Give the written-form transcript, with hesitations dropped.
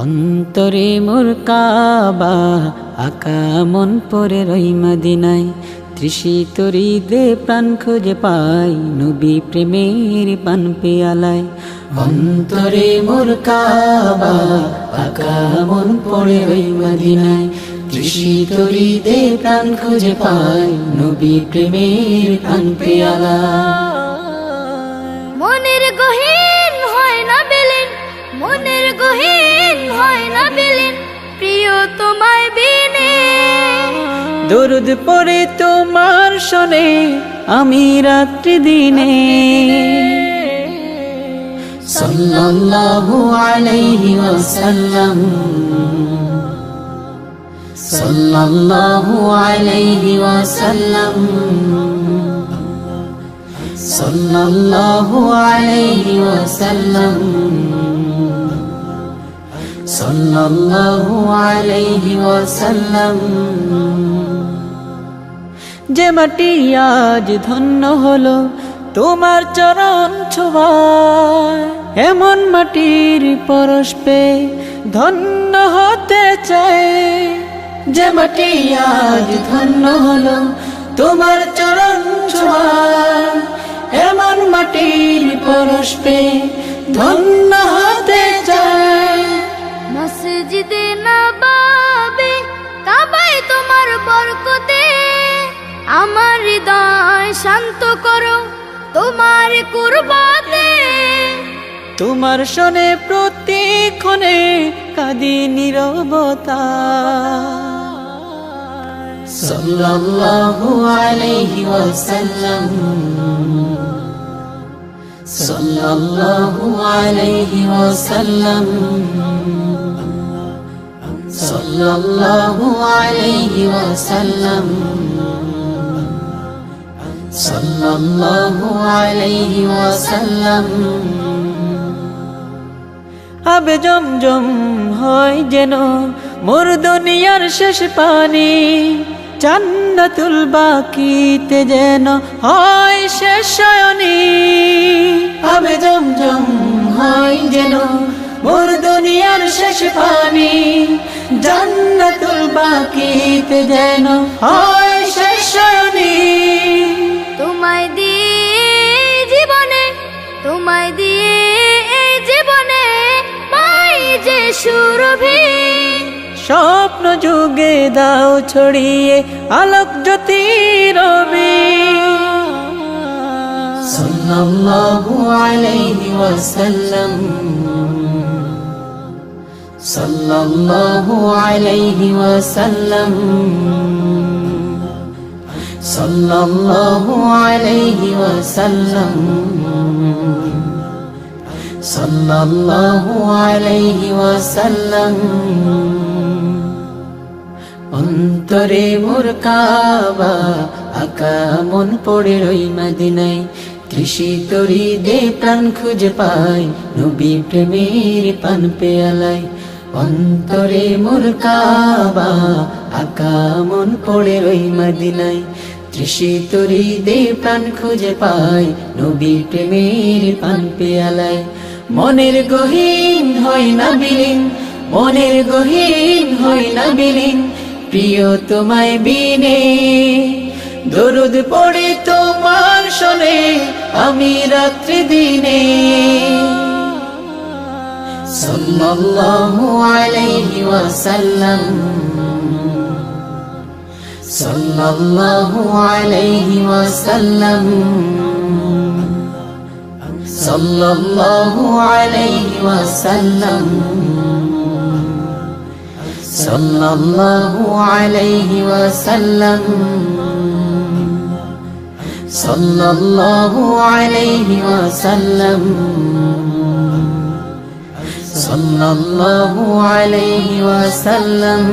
অন্তরে মোর কাবা আকা মন পরে রই মদিনায়, তৃষিত হৃদে প্রাণ খুঁজে পাই নবী প্রেমের পান পেয়ালায়। অন্তরে মোর কাবা আকা মন পরে রই মদিনায়, তৃষিত হৃদে প্রাণ খুঁজে পাই নবী প্রেমের পান পেয়ালায়। মনের গহীন হয় না বিলীন, মনের গহীন হয় না বিলীন, প্রিয় তোমায় বিনে। দরুদ পড়ে তোমার শোনে আমি রাত্রি দিনে। সাল্লাল্লাহু আলাইহি ওয়াসাল্লাম, সাল্লাল্লাহু আলাইহি ওয়াসাল্লাম, সাল্লাল্লাহু আলাইহি ওয়াসাল্লাম, সাল্লাল্লাহু আলাইহি ওয়াসাল্লাম। যে মাটি আজ ধন্য হলো তোমার চরণ ছোঁয়ায়, এমন মাটির পরশ পেয়ে ধন্য হতে চায়। যে মাটি আজ ধন্য হলো তোমার চরণ ছোঁয়ায়, এমন মাটির পরশ পেয়ে ধন্য হতে চায়। মসজিদে নববী কাবায় তোমার বরকতে, আমার হৃদয় শান্ত করো তোমার কুরবাতে। তোমার শোনে প্রতিক্ষণে কাঁদি নীরবতা। সাল্লাল্লাহু আলাইহি ওয়াসাল্লাম, সাল্লাল্লাহু আলাইহি ওয়াসাল্লাম, সাল্লাল্লাহু আলাইহি ওয়াসাল্লাম, সাল্লাল্লাহু আলাইহি ওয়াসাল্লাম। আবে জমজম হয় যেন মোর দুনিয়ার শেষ পানি, জান্নাতুল বাকিতে যেন হয় শেষ শয়নি। আবে জমজম হয় যেন মোর দুনিয়ার শেষ পানি, জান্নাতুল বাকিতে যেন হয় শেষ শয়নি। তোমায় দিয়ে জীবনে, তোমায় দিয়ে এই জীবনে পাই যে সুরভি। স্বপ্ন যুগে দাও ছড়িয়ে আলোক জ্যোতি রবি। সাল্লাল্লাহু আলাইহি ওয়াসাল্লাম, সাল্লাল্লাহু আলাইহি ওয়াসাল্লাম, সাল্লাল্লাহু আলাইহি ওয়াসাল্লাম, সাল্লাল্লাহু আলাইহি ওয়াসাল্লাম। অন্তরে মোর কাবা আকা মন পড়ে রই মদিনায়, তৃষিত হৃদে প্রাণ খুঁজে পাই নবী প্রেমের পান পেয়ালায়। অন্তরে মোর কাবা আকা মন পড়ে রই মদিনায়, তৃষিত হৃদে প্রাণ খুঁজে পাই নবী প্রেমের পান পেয়ালায়। মনের গহীন হয় না বিলীন, মনের গহীন হয় না বিলীন, প্রিয় তোমায় বিনে। দরুদ পড়ে তোমার শোনে আমি রাত্রি দিনে। সাল্লাল্লাহু আলাইহি ওয়াসাল্লাম, সাল্লাল্লাহু আলাইহি ওয়াসাল্লাম, সাল্লাল্লাহু আলাইহি ওয়াসাল্লাম, সাল্লাল্লাহু আলাইহি ওয়াসাল্লাম, সাল্লাল্লাহু আলাইহি ওয়াসাল্লাম, সাল্লাল্লাহু আলাইহি ওয়াসাল্লাম।